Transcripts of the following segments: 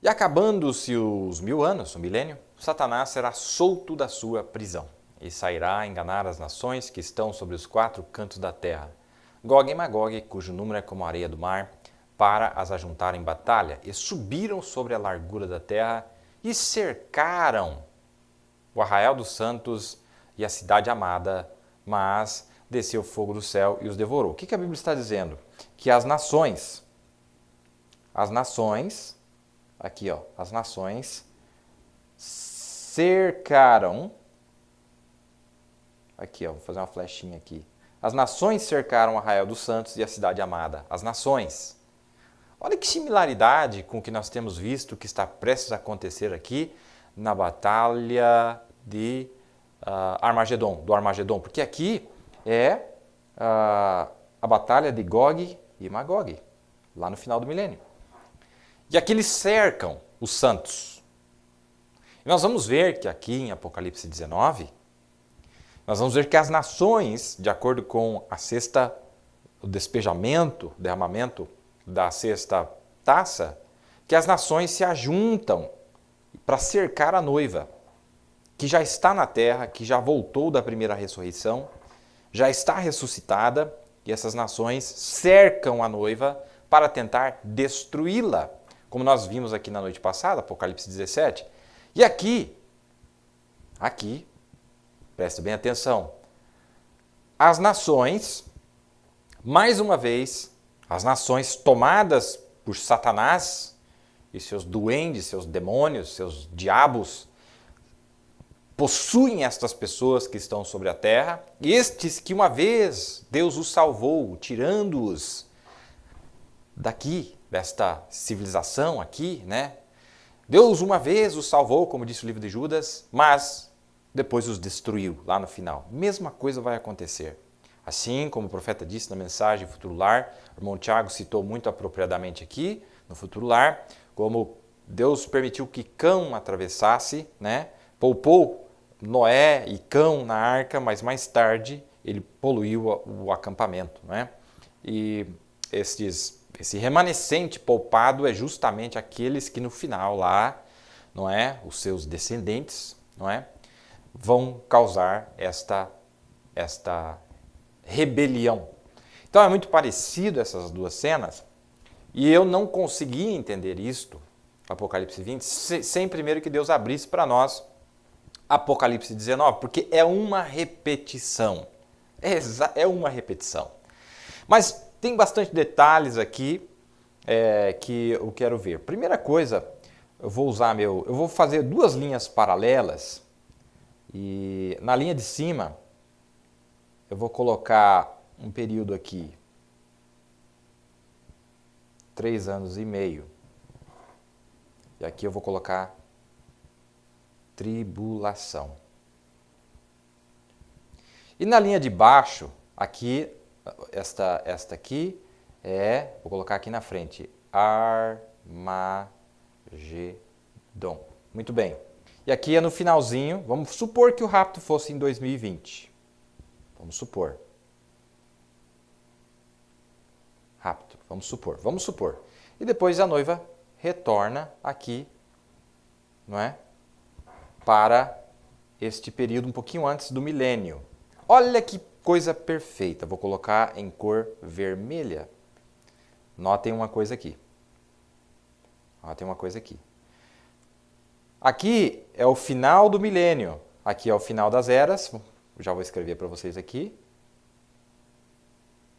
E acabando-se os 1000 anos, o milênio, Satanás será solto da sua prisão e sairá a enganar as nações que estão sobre os 4 cantos da terra, Gog e Magog, cujo número é como a areia do mar, para as ajuntar em batalha, e subiram sobre a largura da terra e cercaram o arraial dos santos e a cidade amada, mas desceu fogo do céu e os devorou. O que a Bíblia está dizendo? Que as nações, aqui ó, as nações cercaram, aqui ó, vou fazer uma flechinha aqui. As nações cercaram o arraial dos santos e a cidade amada. As nações. Olha que similaridade com o que nós temos visto que está prestes a acontecer aqui na batalha de do Armagedon, porque aqui é a batalha de Gog e Magog, lá no final do milênio. E aqui eles cercam os santos. E nós vamos ver que aqui em Apocalipse 19, nós vamos ver que as nações, de acordo com a sexta, o despejamento, o derramamento da sexta taça, que as nações se ajuntam para cercar a noiva, que já está na terra, que já voltou da primeira ressurreição, já está ressuscitada, e essas nações cercam a noiva para tentar destruí-la, como nós vimos aqui na noite passada, Apocalipse 17. E aqui, preste bem atenção, as nações, mais uma vez, as nações tomadas por Satanás e seus duendes, seus demônios, seus diabos, possuem estas pessoas que estão sobre a terra, estes que uma vez Deus os salvou, tirando-os daqui, desta civilização aqui, né? Deus uma vez os salvou, como disse o livro de Judas, mas depois os destruiu lá no final. Mesma coisa vai acontecer. Assim como o profeta disse na mensagem Futuro Lar, o irmão Tiago citou muito apropriadamente aqui, no Futuro Lar, como Deus permitiu que Cão atravessasse, né? Poupou Noé e Cão na arca, mas mais tarde ele poluiu o acampamento, né? E esse remanescente poupado é justamente aqueles que no final lá, não é, os seus descendentes, não é, vão causar esta rebelião. Então é muito parecido essas duas cenas, e eu não consegui entender isto, Apocalipse 20, sem primeiro que Deus abrisse para nós Apocalipse 19, porque é uma repetição. É uma repetição. Mas tem bastante detalhes aqui que eu quero ver. Primeira coisa, eu vou fazer 2 linhas paralelas e na linha de cima eu vou colocar um período aqui, 3 anos e meio. E aqui eu vou colocar tribulação. E na linha de baixo, aqui, esta aqui vou colocar aqui na frente, Armagedon. Muito bem. E aqui é no finalzinho, vamos supor que o rapto fosse em 2020. Vamos supor. Rapto, vamos supor. E depois a noiva retorna aqui, não é? Para este período um pouquinho antes do milênio. Olha que coisa perfeita. Vou colocar em cor vermelha. Notem uma coisa aqui. Aqui é o final do milênio. Aqui é o final das eras. Já vou escrever para vocês aqui.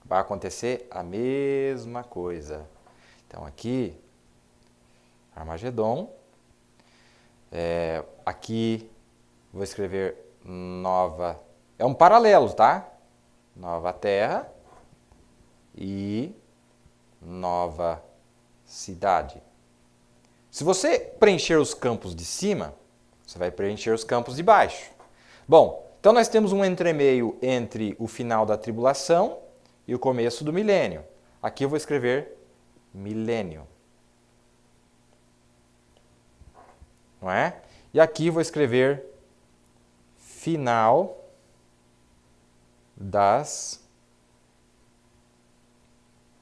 Vai acontecer a mesma coisa. Então aqui, Armagedon. Aqui vou escrever nova. É um paralelo, tá? Nova terra e nova cidade. Se você preencher os campos de cima, você vai preencher os campos de baixo. Bom, então nós temos um entremeio entre o final da tribulação e o começo do milênio. Aqui eu vou escrever milênio. Não é? E aqui eu vou escrever final das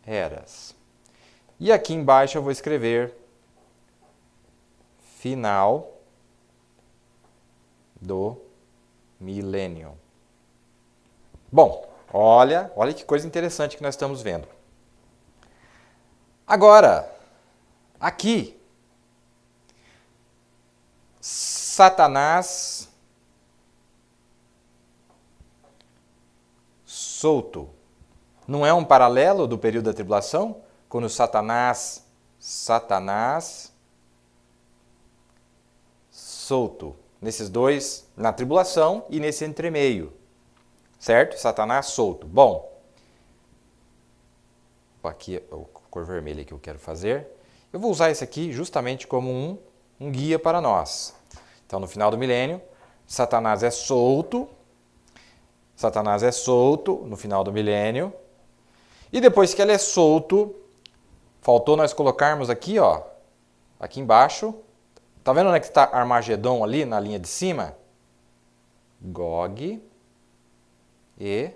eras. E aqui embaixo eu vou escrever final do milênio. Bom, olha que coisa interessante que nós estamos vendo. Agora, aqui, Satanás solto. Não é um paralelo do período da tribulação? Quando Satanás solto. Nesses dois, na tribulação e nesse entremeio. Certo? Satanás solto. Bom, aqui é a cor vermelha que eu quero fazer. Eu vou usar esse aqui justamente como um guia para nós. Então, no final do milênio, Satanás é solto. Satanás é solto no final do milênio. E depois que ele é solto, faltou nós colocarmos aqui, ó, aqui embaixo. Tá vendo onde é que está Armagedon ali na linha de cima? Gog e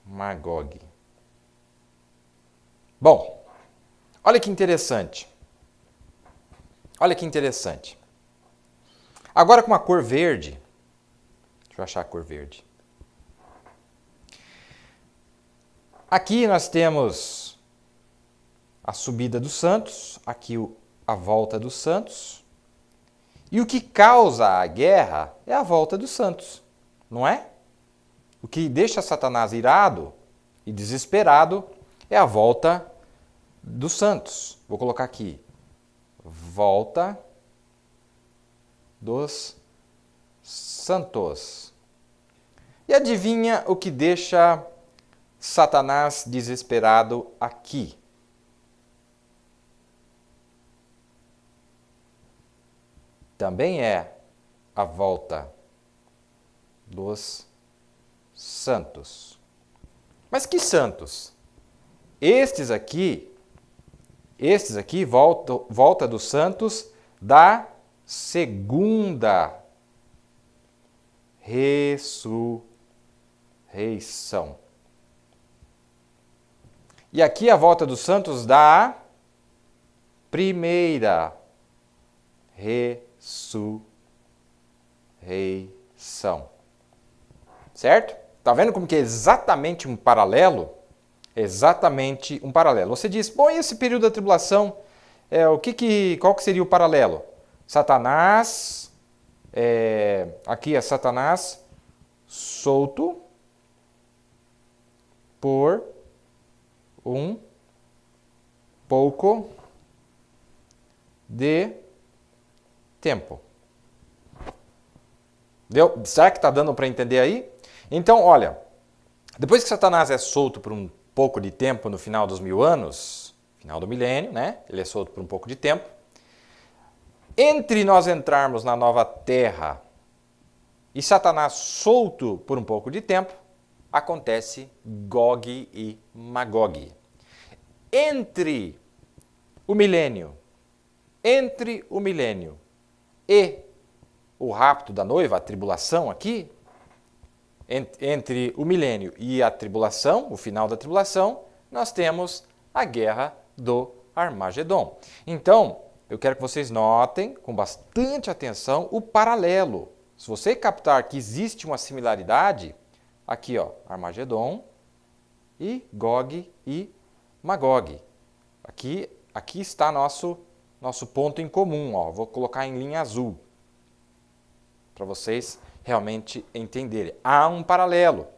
Magog. Bom, olha que interessante. Olha que interessante. Agora com a cor verde. Deixa eu achar a cor verde. Aqui nós temos a subida dos santos, aqui a volta dos santos. E o que causa a guerra é a volta dos santos, não é? O que deixa Satanás irado e desesperado é a volta dos santos. Vou colocar aqui, volta dos santos. E adivinha o que deixa Satanás desesperado aqui? Também é a volta dos santos. Mas que santos? Estes aqui, volta dos santos da segunda ressurreição. E aqui a volta dos santos da primeira ressurreição. Certo? Tá vendo como que é exatamente um paralelo? Exatamente um paralelo. Você diz, bom, e esse período da tribulação, qual que seria o paralelo? Satanás, aqui é Satanás solto por um pouco de tempo. Deu? Será que está dando para entender aí? Então, olha, depois que Satanás é solto por um pouco de tempo no final dos 1000 anos, final do milênio, né? Ele é solto por um pouco de tempo. Entre nós entrarmos na nova terra e Satanás solto por um pouco de tempo, acontece Gog e Magog. Entre o milênio e o rapto da noiva, a tribulação aqui, entre o milênio e a tribulação, o final da tribulação, nós temos a guerra do Armagedon. Então, eu quero que vocês notem com bastante atenção o paralelo. Se você captar que existe uma similaridade, aqui ó, Armagedon e Gog e Magog. Aqui está nosso ponto em comum, ó. Vou colocar em linha azul para vocês realmente entenderem. Há um paralelo,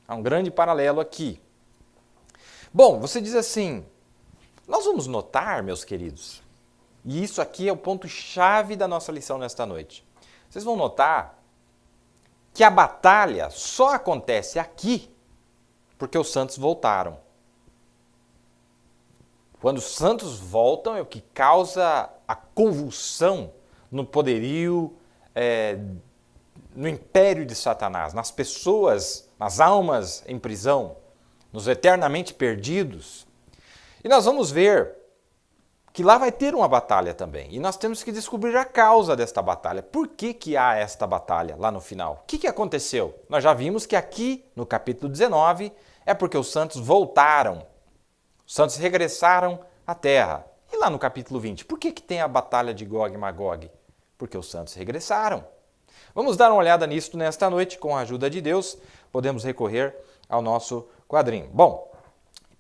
há um grande paralelo aqui. Bom, você diz assim, nós vamos notar, meus queridos, e isso aqui é o ponto-chave da nossa lição nesta noite. Vocês vão notar que a batalha só acontece aqui porque os santos voltaram. Quando os santos voltam é o que causa a convulsão no poderio, no império de Satanás, nas pessoas, nas almas em prisão, nos eternamente perdidos. E nós vamos ver que lá vai ter uma batalha também. E nós temos que descobrir a causa desta batalha. Por que há esta batalha lá no final? O que aconteceu? Nós já vimos que aqui, no capítulo 19, é porque os santos voltaram. Os santos regressaram à terra. E E lá no capítulo 20, por que tem a batalha de Gog e Magog? Porque os santos regressaram. Vamos dar uma olhada nisso nesta noite, com a ajuda de Deus, podemos recorrer ao nosso quadrinho. Bom,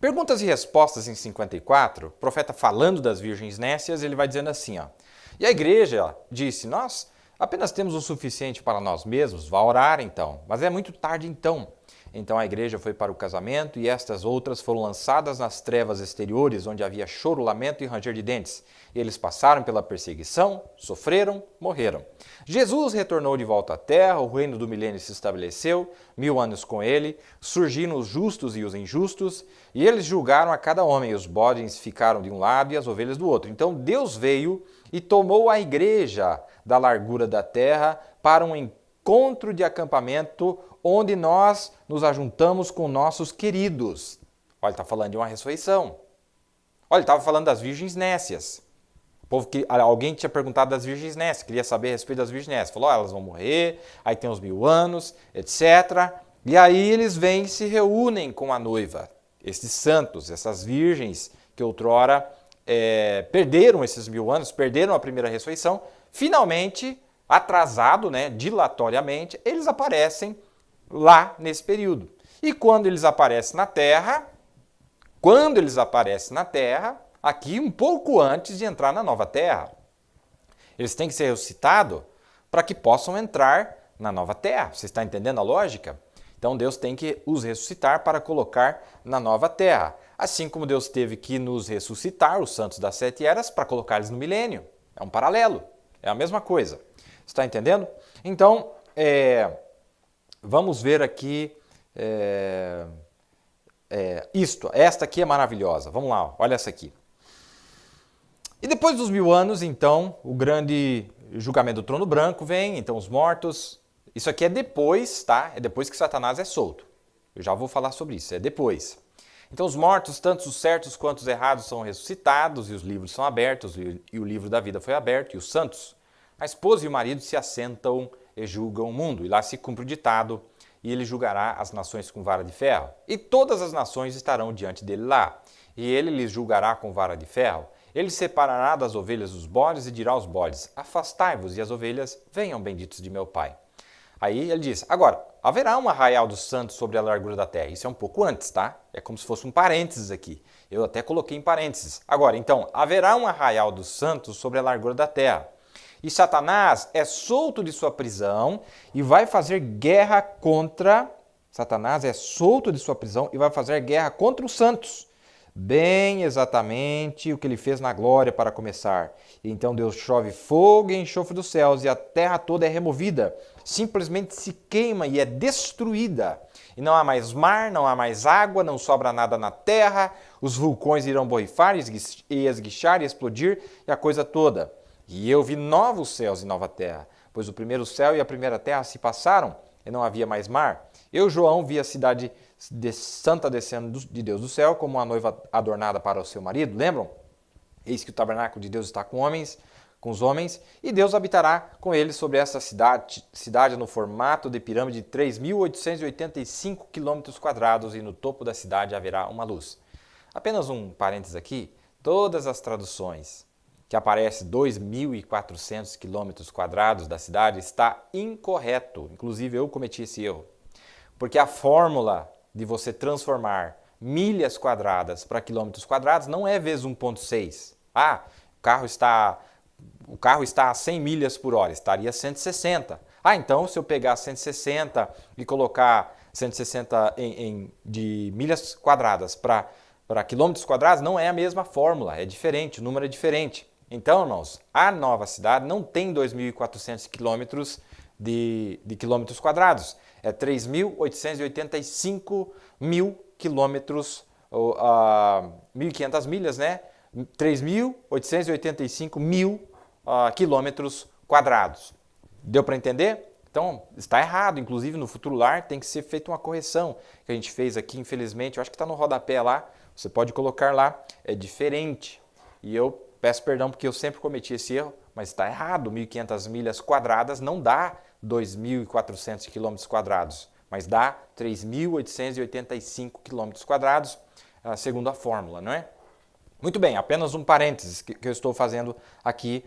perguntas e respostas em 54, o profeta falando das virgens nécias, ele vai dizendo assim, ó, e a igreja disse, nós apenas temos o suficiente para nós mesmos, vá orar então, mas é muito tarde então. Então a igreja foi para o casamento e estas outras foram lançadas nas trevas exteriores, onde havia choro, lamento e ranger de dentes. Eles passaram pela perseguição, sofreram, morreram. Jesus retornou de volta à terra, o reino do milênio se estabeleceu, 1000 anos com ele, surgiram os justos e os injustos, e eles julgaram a cada homem, os bodes ficaram de um lado e as ovelhas do outro. Então Deus veio e tomou a igreja da largura da terra para um encontro de acampamento onde nós nos ajuntamos com nossos queridos. Olha, está falando de uma ressurreição. Olha, estava falando das virgens nécias. Alguém tinha perguntado das virgens nécias, queria saber a respeito das virgens nécias. Falou, elas vão morrer, aí tem os 1000 anos, etc. E aí eles vêm e se reúnem com a noiva. Esses santos, essas virgens que outrora perderam esses 1000 anos, perderam a primeira ressurreição, finalmente, atrasado, dilatoriamente, eles aparecem lá nesse período. E quando eles aparecem na Terra, aqui um pouco antes de entrar na nova Terra, eles têm que ser ressuscitados para que possam entrar na nova Terra. Você está entendendo a lógica? Então Deus tem que os ressuscitar para colocar na nova Terra. Assim como Deus teve que nos ressuscitar, os santos das 7 eras, para colocar eles no milênio. É um paralelo, é a mesma coisa. Está entendendo? Então, vamos ver aqui esta aqui é maravilhosa. Vamos lá, olha essa aqui. E depois dos 1000 anos, então, o grande julgamento do trono branco vem, então os mortos. Isso aqui é depois, tá? É depois que Satanás é solto. Eu já vou falar sobre isso, é depois. Então os mortos, tanto os certos quanto os errados, são ressuscitados e os livros são abertos, e o livro da vida foi aberto, e os santos, a esposa e o marido se assentam e julgam o mundo. E lá se cumpre o ditado, e ele julgará as nações com vara de ferro. E todas as nações estarão diante dele lá. E ele lhes julgará com vara de ferro. Ele separará das ovelhas os bodes e dirá aos bodes, afastai-vos, e as ovelhas, venham benditos de meu Pai. Aí ele diz, agora, haverá um arraial dos santos sobre a largura da terra. Isso é um pouco antes, tá? É como se fosse um parênteses aqui. Eu até coloquei em parênteses. Agora, então, haverá um arraial dos santos sobre a largura da terra. E Satanás é solto de sua prisão e vai fazer guerra contra... Satanás é solto de sua prisão e vai fazer guerra contra os santos. Bem exatamente o que ele fez na glória para começar. Então Deus chove fogo e enxofre dos céus e a terra toda é removida. Simplesmente se queima e é destruída. E não há mais mar, não há mais água, não sobra nada na terra. Os vulcões irão borrifar e esguichar e explodir e a coisa toda. E eu vi novos céus e nova terra, pois o primeiro céu e a primeira terra se passaram e não havia mais mar. Eu, João, vi a cidade santa descendo de Deus do céu, como uma noiva adornada para o seu marido. Lembram? Eis que o tabernáculo de Deus está com os homens, e Deus habitará com eles sobre essa cidade no formato de pirâmide de 3.885 km², e no topo da cidade haverá uma luz. Apenas um parênteses aqui, todas as traduções que aparece 2.400 km² da cidade está incorreto. Inclusive eu cometi esse erro. Porque a fórmula de você transformar milhas quadradas para quilômetros quadrados não é vezes 1,6. Ah, o carro está a 100 milhas por hora, estaria 160. Ah, então se eu pegar 160 e colocar 160 de milhas quadradas para quilômetros quadrados, não é a mesma fórmula, é diferente, o número é diferente. Então, irmãos, a nova cidade não tem 2.400 quilômetros de quilômetros quadrados. É 3.885 mil quilômetros, 1.500 milhas, né? 3.885 mil quilômetros quadrados. Deu para entender? Então, está errado. Inclusive, no Futuro Lar tem que ser feita uma correção que a gente fez aqui, infelizmente. Eu acho que está no rodapé lá. Você pode colocar lá. É diferente. E eu peço perdão porque eu sempre cometi esse erro, mas está errado. 1.500 milhas quadradas não dá 2.400 km², mas dá 3.885 km², segundo a fórmula, não é? Muito bem, apenas um parênteses que eu estou fazendo aqui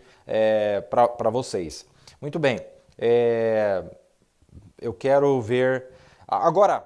para vocês. Muito bem, eu quero ver... Agora,